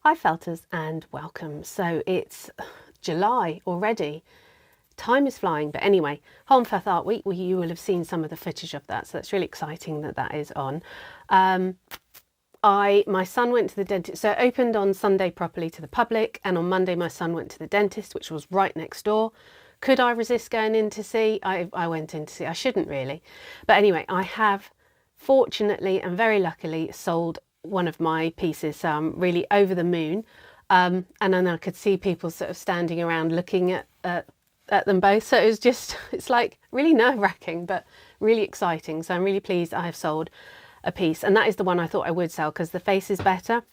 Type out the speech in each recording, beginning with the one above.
Hi Felters and welcome. So it's July already. Time is flying, but anyway, Holmfirth Art Week, well, you will have seen some of the footage of that, so that's really exciting that that is on. My son went to the dentist, so it opened on Sunday properly to the public, and on Monday my son went to the dentist, which was right next door. Could I resist going in to see? I went in to see. I shouldn't really, but anyway, I have fortunately and very luckily sold one of my pieces. So I'm really over the moon, and then I could see people sort of standing around looking at them both. So it was just, it's like really nerve-wracking, but really exciting. So I'm really pleased I have sold a piece, and that is the one I thought I would sell because the face is better.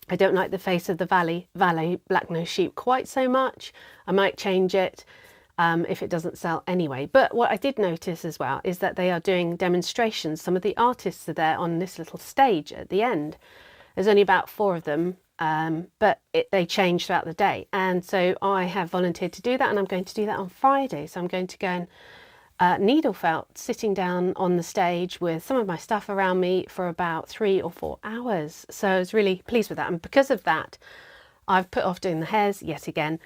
I don't like the face of the Valet black-nosed sheep quite so much. I might change it if it doesn't sell anyway. But what I did notice as well is that they are doing demonstrations. Some of the artists are there on this little stage at the end. There's only about 4 of them, but they change throughout the day. And so I have volunteered to do that, and I'm going to do that on Friday. So I'm going to go and needle felt, sitting down on the stage with some of my stuff around me for about 3 or 4 hours. So I was really pleased with that. And because of that, I've put off doing the hares yet again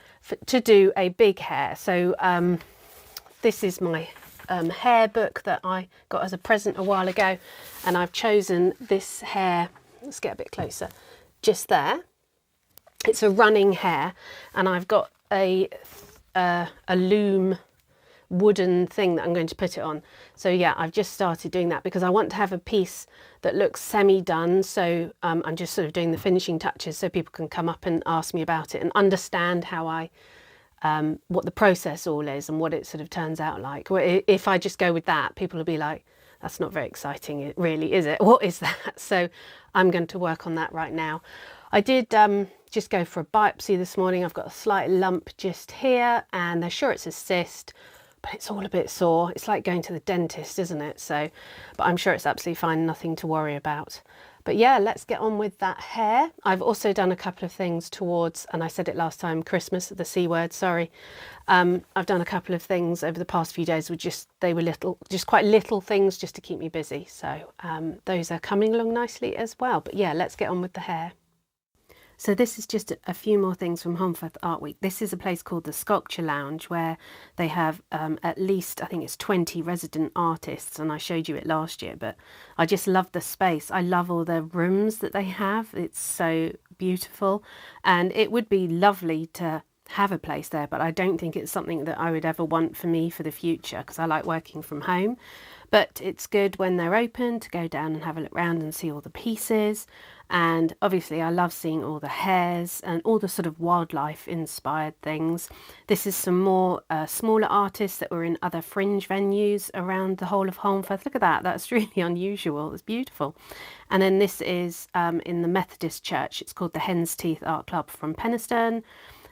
to do a big hare. So this is my hare book that I got as a present a while ago, and I've chosen this hare. Let's get a bit closer. Just there. It's a running hare, and I've got a loom wooden thing that I'm going to put it on. So yeah, I've just started doing that because I want to have a piece that looks semi-done. So I'm just sort of doing the finishing touches so people can come up and ask me about it and understand how what the process all is and what it sort of turns out like. If I just go with that, people will be like, that's not very exciting, really, is it? What is that? So I'm going to work on that right now. I did just go for a biopsy this morning. I've got a slight lump just here, and they're sure it's a cyst, but it's all a bit sore. It's like going to the dentist, isn't it? So, but I'm sure it's absolutely fine, nothing to worry about. But yeah, let's get on with that hare. I've also done a couple of things towards, and I said it last time, Christmas, the C word, sorry. I've done a couple of things over the past few days with they were quite little things just to keep me busy. So those are coming along nicely as well. But yeah, let's get on with the hare. So this is just a few more things from Holmfirth Art Week. This is a place called the Sculpture Lounge, where they have at least, I think it's 20 resident artists, and I showed you it last year, but I just love the space. I love all the rooms that they have. It's so beautiful, and it would be lovely to have a place there, but I don't think it's something that I would ever want for me for the future because I like working from home. But it's good when they're open to go down and have a look around and see all the pieces. And obviously I love seeing all the hares and all the sort of wildlife inspired things. This is some more smaller artists that were in other fringe venues around the whole of Holmfirth. Look at that, that's really unusual, it's beautiful. And then this is in the Methodist Church. It's called the Hen's Teeth Art Club from Penistone.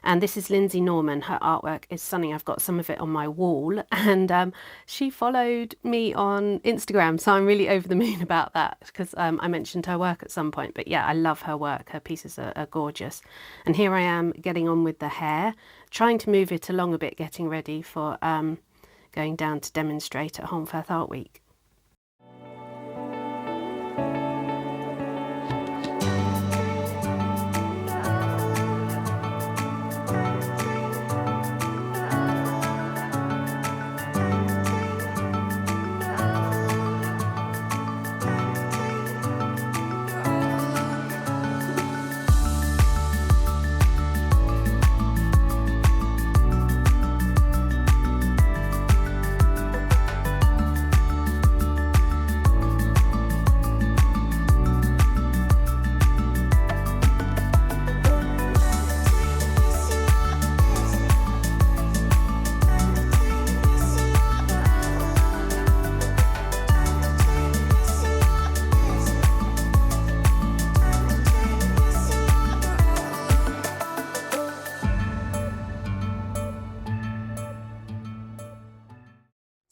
And this is Lindsay Norman. Her artwork is stunning. I've got some of it on my wall, and she followed me on Instagram, so I'm really over the moon about that, because I mentioned her work at some point. But yeah, I love her work. Her pieces are gorgeous. And here I am getting on with the hare, trying to move it along a bit, getting ready for going down to demonstrate at Holmfirth Art Week.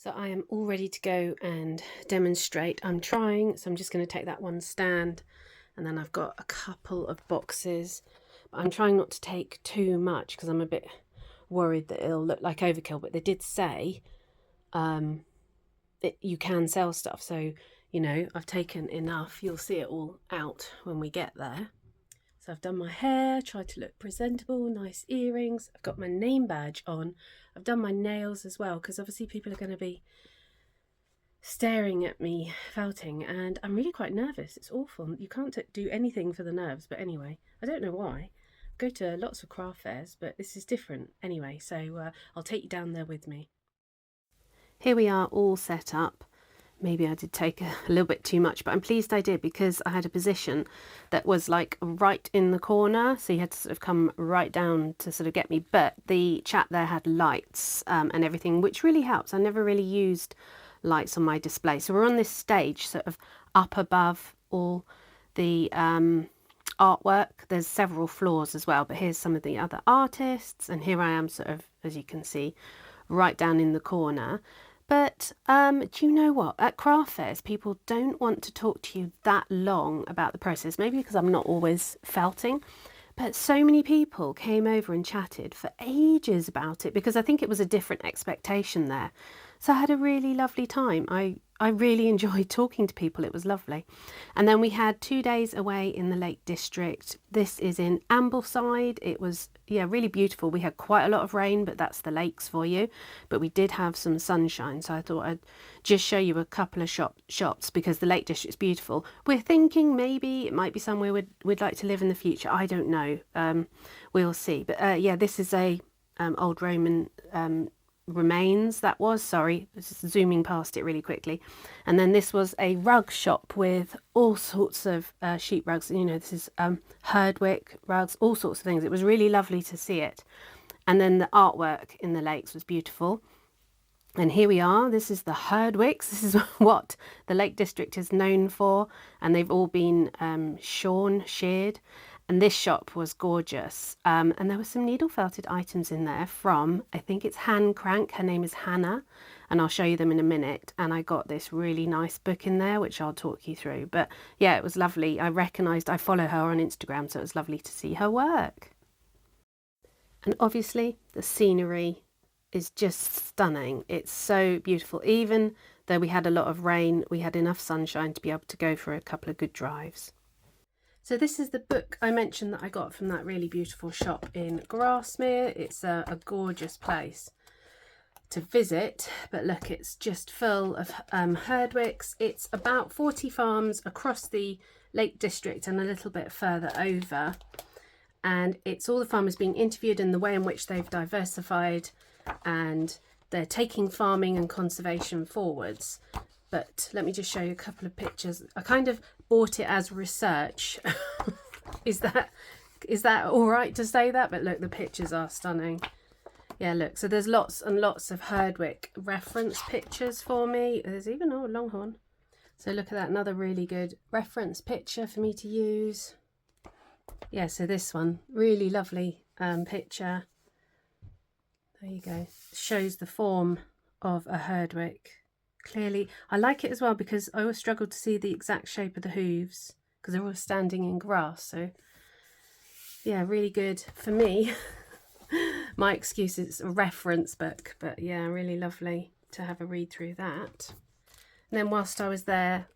So I am all ready to go and demonstrate. I'm trying, so I'm just going to take that one stand, and then I've got a couple of boxes. But I'm trying not to take too much because I'm a bit worried that it'll look like overkill. But they did say you can sell stuff. So, you know, I've taken enough. You'll see it all out when we get there. So I've done my hair, tried to look presentable, nice earrings. I've got my name badge on. I've done my nails as well, because obviously people are going to be staring at me felting, and I'm really quite nervous. It's awful. You can't do anything for the nerves, but anyway, I don't know why. I go to lots of craft fairs, but this is different anyway, so I'll take you down there with me. Here we are all set up. Maybe I did take a little bit too much, but I'm pleased I did, because I had a position that was like right in the corner, so you had to sort of come right down to sort of get me. But the chap there had lights and everything, which really helps. I never really used lights on my display. So we're on this stage sort of up above all the artwork. There's several floors as well, but here's some of the other artists, and here I am sort of, as you can see, right down in the corner. But do you know what? At craft fairs, people don't want to talk to you that long about the process, maybe because I'm not always felting. But so many people came over and chatted for ages about it, because I think it was a different expectation there. So I had a really lovely time. I really enjoyed talking to people. It was lovely. And then we had 2 days away in the Lake District. This is in Ambleside. It was, yeah, really beautiful. We had quite a lot of rain, but that's the lakes for you. But we did have some sunshine. So I thought I'd just show you a couple of shops, because the Lake District's beautiful. We're thinking maybe it might be somewhere we'd like to live in the future. I don't know. We'll see. But yeah, this is a old Roman remains. That was, sorry, just zooming past it really quickly. And then this was a rug shop with all sorts of sheep rugs. You know, this is Herdwick rugs, all sorts of things. It was really lovely to see it. And then the artwork in the lakes was beautiful. And here we are. This is the Herdwicks. This is what the Lake District is known for, and they've all been sheared. And this shop was gorgeous. And there were some needle felted items in there from, I think it's Han Crank. Her name is Hannah, and I'll show you them in a minute. And I got this really nice book in there, which I'll talk you through. But yeah, it was lovely. I follow her on Instagram, so it was lovely to see her work. And obviously the scenery is just stunning. It's so beautiful. Even though we had a lot of rain, we had enough sunshine to be able to go for a couple of good drives. So this is the book I mentioned that I got from that really beautiful shop in Grasmere. It's a gorgeous place to visit, but look, it's just full of Herdwicks. It's about 40 farms across the Lake District and a little bit further over. And it's all the farmers being interviewed and the way in which they've diversified, and they're taking farming and conservation forwards. But let me just show you a couple of pictures. I kind of bought it as research. Is that all right to say that? But look, the pictures are stunning. Yeah, look. So there's lots and lots of Herdwick reference pictures for me. There's even a longhorn. So look at that, another really good reference picture for me to use. Yeah, so this one, really lovely picture. There you go. Shows the form of a herdwick clearly. I like it as well because I always struggle to see the exact shape of the hooves because they're all standing in grass. So yeah, really good for me. My excuse is a reference book, but yeah, really lovely to have a read through that. And then whilst I was there,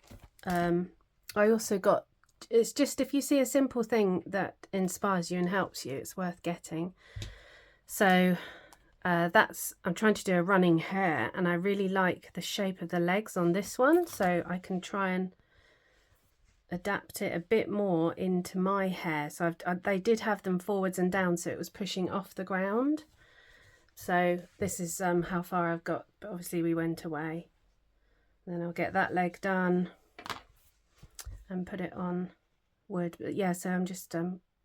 I also got, it's just if you see a simple thing that inspires you and helps you, it's worth getting. So I'm trying to do a running hare, and I really like the shape of the legs on this one, so I can try and adapt it a bit more into my hare. So they did have them forwards and down, so it was pushing off the ground. So this is how far I've got, but obviously we went away. Then I'll get that leg done and put it on wood. But yeah, so I'm just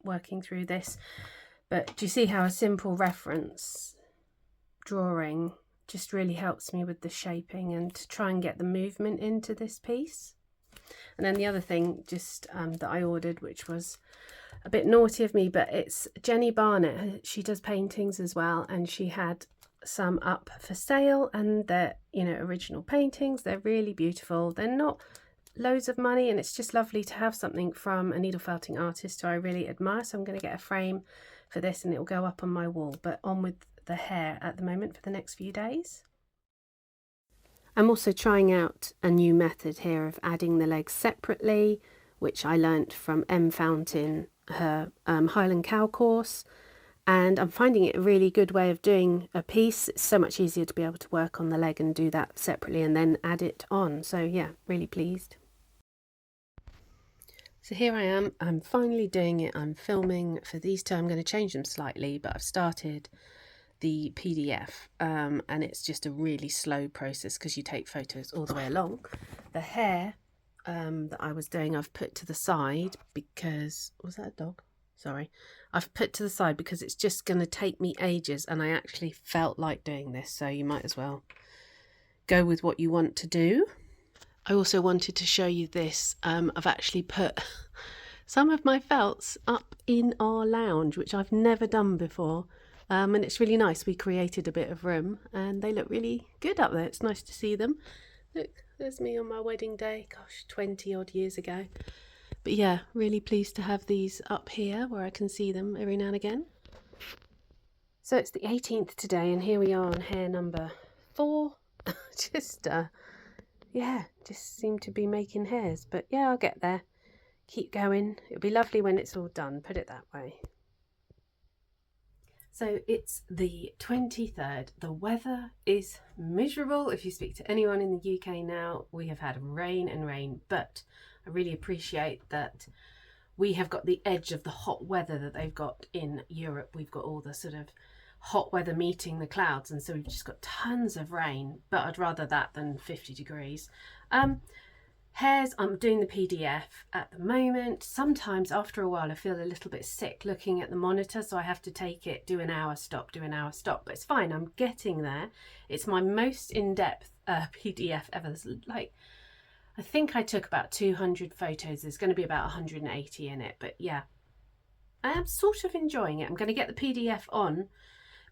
working through this. But do you see how a simple reference drawing just really helps me with the shaping and to try and get the movement into this piece? And then the other thing just that I ordered, which was a bit naughty of me, but it's Jenny Barnett. She does paintings as well, and she had some up for sale, and they're, you know, original paintings. They're really beautiful. They're not loads of money, and it's just lovely to have something from a needle felting artist who I really admire. So I'm going to get a frame for this and it will go up on my wall. But on with the hare at the moment for the next few days. I'm also trying out a new method here of adding the legs separately, which I learnt from M. Fount in her Highland Cow course, and I'm finding it a really good way of doing a piece. It's so much easier to be able to work on the leg and do that separately and then add it on. So yeah, really pleased. So here I am, I'm finally doing it. I'm filming for these two. I'm going to change them slightly, but I've started the PDF and it's just a really slow process because you take photos all the way along. The hare that I was doing, I've put to the side because, was that a dog? Sorry. I've put to the side because it's just going to take me ages, and I actually felt like doing this, so you might as well go with what you want to do. I also wanted to show you this. I've actually put some of my felts up in our lounge, which I've never done before. And it's really nice. We created a bit of room and they look really good up there. It's nice to see them. Look, there's me on my wedding day, gosh, 20 odd years ago. But yeah, really pleased to have these up here where I can see them every now and again. So it's the 18th today, and here we are on hare number 4. Yeah, just seem to be making hares. But yeah, I'll get there. Keep going. It'll be lovely when it's all done, put it that way. So it's the 23rd. The weather is miserable. If you speak to anyone in the UK now, we have had rain and rain, but I really appreciate that we have got the edge of the hot weather that they've got in Europe. We've got all the sort of hot weather meeting the clouds, and so we've just got tons of rain, but I'd rather that than 50 degrees. Hares, I'm doing the PDF at the moment. Sometimes after a while I feel a little bit sick looking at the monitor, so I have to take it, do an hour, stop, do an hour, stop, but it's fine, I'm getting there. It's my most in-depth PDF ever. There's like, I think I took about 200 photos. There's going to be about 180 in it, but yeah, I am sort of enjoying it. I'm going to get the PDF on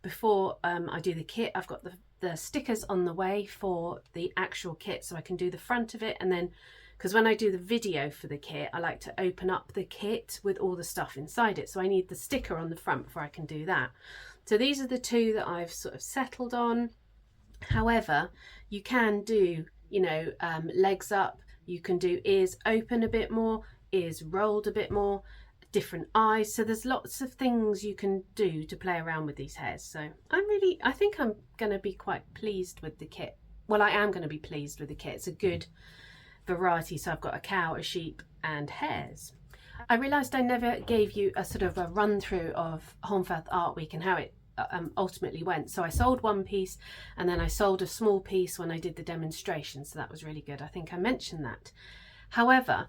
before I do the kit. I've got the stickers on the way for the actual kit, so I can do the front of it, and then because when I do the video for the kit I like to open up the kit with all the stuff inside it, so I need the sticker on the front before I can do that. So these are the two that I've sort of settled on. However, you can do, you know, legs up, you can do ears open a bit more, ears rolled a bit more, different eyes, so there's lots of things you can do to play around with these hares. So I think I'm going to be quite pleased with the kit. Well, I am going to be pleased with the kit. It's a good variety, so I've got a cow, a sheep and hares. I realised I never gave you a sort of a run through of Holmfirth Art Week and how it ultimately went. So I sold one piece and then I sold a small piece when I did the demonstration, so that was really good. I think I mentioned that. However,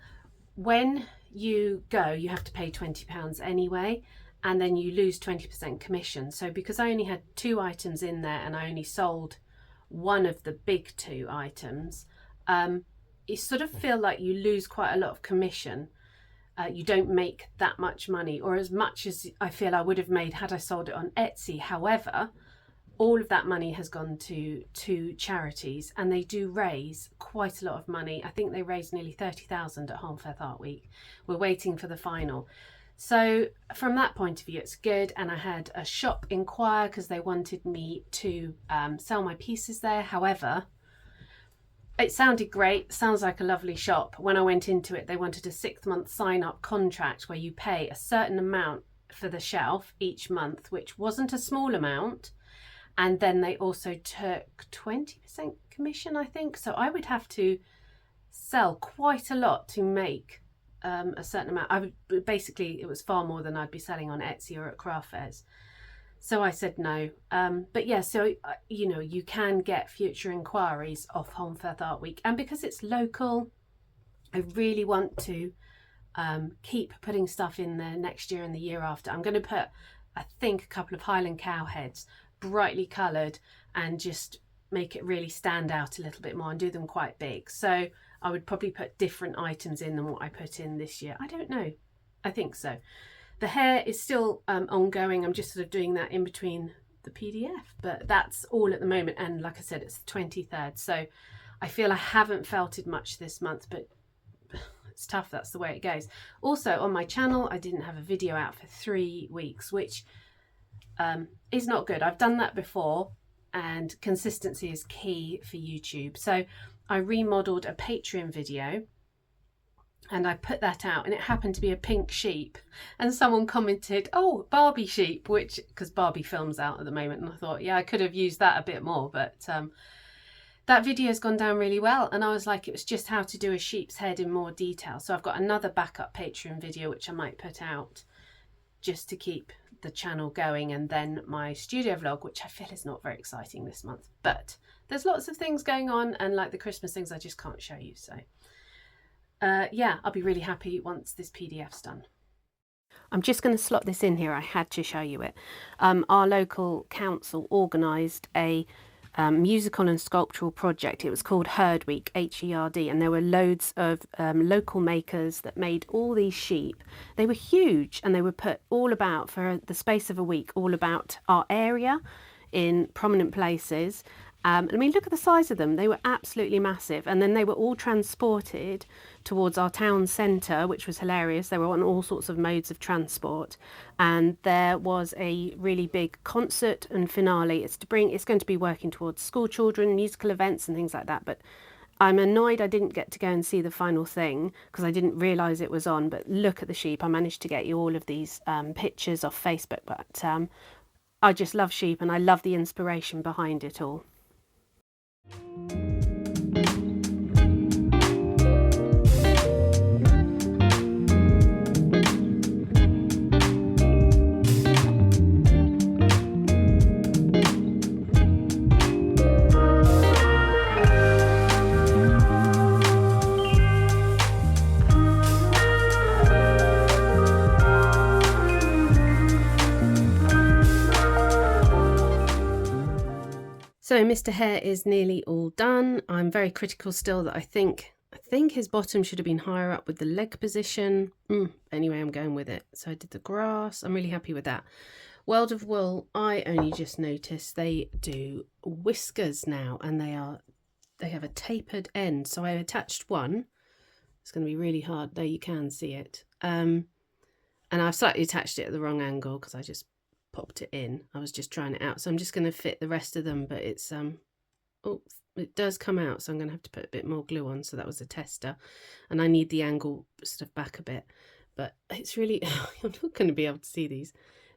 when you go, you have to pay £20 anyway, and then you lose 20% commission. So because I only had 2 items in there and I only sold one of the big 2 items, you sort of feel like you lose quite a lot of commission you don't make that much money, or as much as I feel I would have made had I sold it on Etsy. However, all of that money has gone to charities, and they do raise quite a lot of money. I think they raised nearly 30,000 at Holmfirth Art Week. We're waiting for the final. So from that point of view, it's good. And I had a shop inquire because they wanted me to sell my pieces there. However, it sounded great, sounds like a lovely shop. When I went into it, they wanted a 6-month sign-up contract where you pay a certain amount for the shelf each month, which wasn't a small amount. And then they also took 20% commission, I think. So I would have to sell quite a lot to make a certain amount. Basically, it was far more than I'd be selling on Etsy or at craft fairs. So I said no. But yeah, so, you can get future inquiries off Holmfirth Art Week. And because it's local, I really want to keep putting stuff in there next year and the year after. I'm going to put, I think, a couple of Highland cow heads, brightly coloured, and just make it really stand out a little bit more and do them quite big. So I would probably put different items in than what I put in this year. I don't know. I think so. The hare is still ongoing. I'm just sort of doing that in between the PDF, but that's all at the moment. And like I said, it's the 23rd. So I feel I haven't felted much this month, but it's tough. That's the way it goes. Also on my channel, I didn't have a video out for 3 weeks, which is not good. I've done that before, and consistency is key for YouTube. So I remodeled a Patreon video and I put that out, and it happened to be a pink sheep, and someone commented, "Oh, Barbie sheep," which, because Barbie film's out at the moment, and I thought, yeah, I could have used that a bit more, but that video's gone down really well. And I was like, it was just how to do a sheep's head in more detail. So I've got another backup Patreon video which I might put out just to keep the channel going, and then my studio vlog, which I feel is not very exciting this month, but there's lots of things going on, and like the Christmas things I just can't show you. So yeah, I'll be really happy once this PDF's done. I'm just going to slot this in here. I had to show you it. Our local council organised a musical and sculptural project. It was called Herd Week, Herd, and there were loads of local makers that made all these sheep. They were huge, and they were put all about for the space of a week, all about our area in prominent places. I mean, look at the size of them. They were absolutely massive. And then they were all transported towards our town centre, which was hilarious. They were on all sorts of modes of transport. And there was a really big concert and finale. It's going to be working towards school children, musical events and things like that. But I'm annoyed I didn't get to go and see the final thing because I didn't realise it was on. But look at the sheep. I managed to get you all of these pictures off Facebook. But I just love sheep, and I love the inspiration behind it all. So Mr. Hare is nearly all done. I'm very critical still that I think his bottom should have been higher up with the leg position. Anyway, I'm going with it. So I did the grass. I'm really happy with that. World of Wool, I only just noticed they do whiskers now, and they have a tapered end. So I attached one. It's going to be really hard. There you can see it. And I've slightly attached it at the wrong angle because I just popped it in. I was just trying it out, so I'm just going to fit the rest of them, but it's it does come out, so I'm going to have to put a bit more glue on. So that was a tester, and I need the angle sort of back a bit, but it's really you're not going to be able to see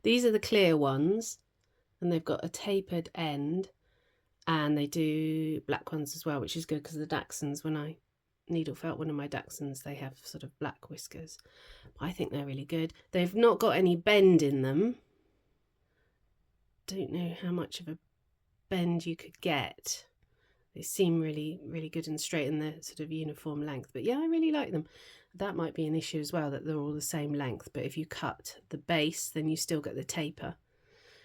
these are the clear ones, and they've got a tapered end, and they do black ones as well, which is good because the Dachshunds, when I needle felt one of my Dachshunds, they have sort of black whiskers. I think they're really good. They've not got any bend in them. Don't know how much of a bend you could get. They seem really, really good and straight in their sort of uniform length. But yeah, I really like them. That might be an issue as well, that they're all the same length. But if you cut the base, then you still get the taper.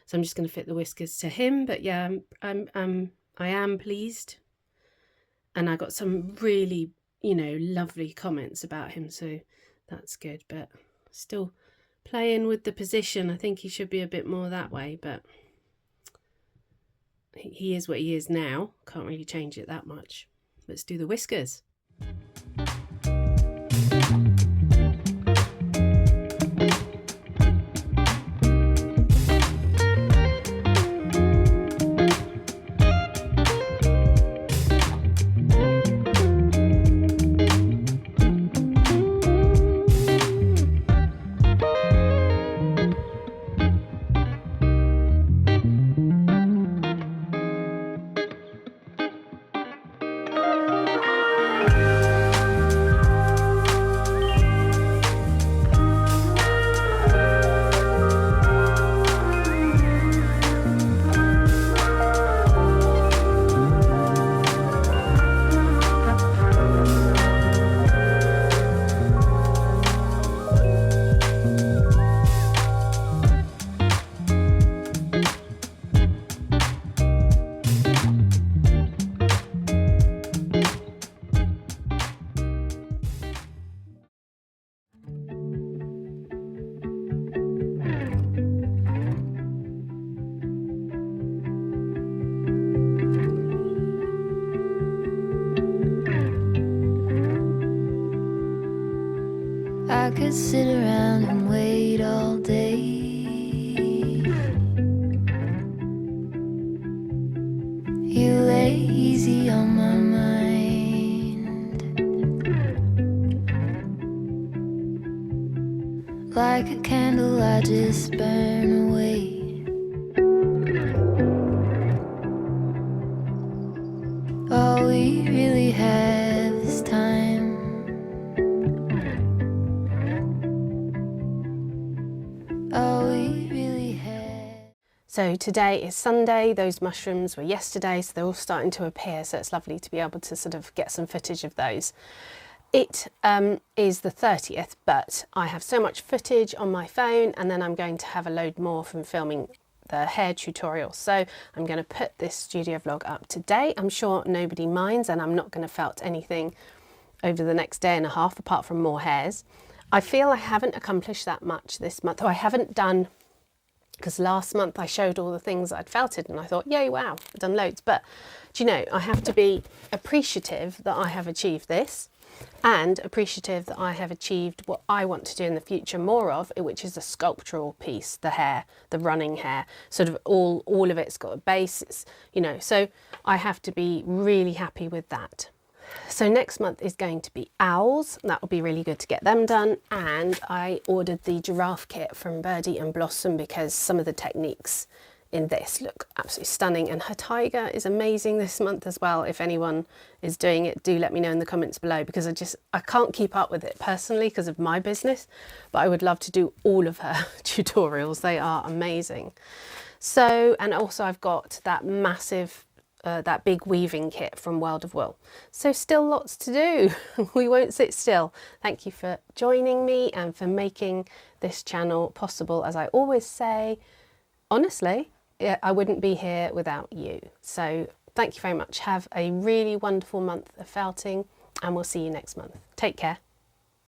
So I'm just going to fit the whiskers to him. But yeah, I am pleased. And I got some really, lovely comments about him. So That's good, but still playing with the position. I think he should be a bit more that way, but he is what he is now. Can't really change it that much. Let's do the whiskers. I could sit around and wait all day. You lay easy on my mind, like a candle I just burn away. All we really have is time. So today is Sunday, those mushrooms were yesterday, so they're all starting to appear, so it's lovely to be able to sort of get some footage of those. It is the 30th, but I have so much footage on my phone, and then I'm going to have a load more from filming the hair tutorial. So I'm going to put this studio vlog up today. I'm sure nobody minds, and I'm not going to felt anything over the next day and a half apart from more hairs. I feel I haven't accomplished that much this month, or I haven't done, because last month I showed all the things I'd felted and I thought, yay, wow, I've done loads. But do you know, I have to be appreciative that I have achieved this, and appreciative that I have achieved what I want to do in the future more of, which is a sculptural piece, the hair, the running hair, sort of all of it's got a base, it's, you know, so I have to be really happy with that. So next month is going to be owls. That will be really good to get them done. And I ordered the giraffe kit from Birdie and Blossom because some of the techniques in this look absolutely stunning. And her tiger is amazing this month as well. If anyone is doing it, do let me know in the comments below, because I can't keep up with it personally because of my business, but I would love to do all of her tutorials. They are amazing. So, and also I've got that massive that big weaving kit from World of Wool. So still lots to do. We won't sit still. Thank you for joining me and for making this channel possible. As I always say, honestly, I wouldn't be here without you. So thank you very much. Have a really wonderful month of felting, and we'll see you next month. Take care.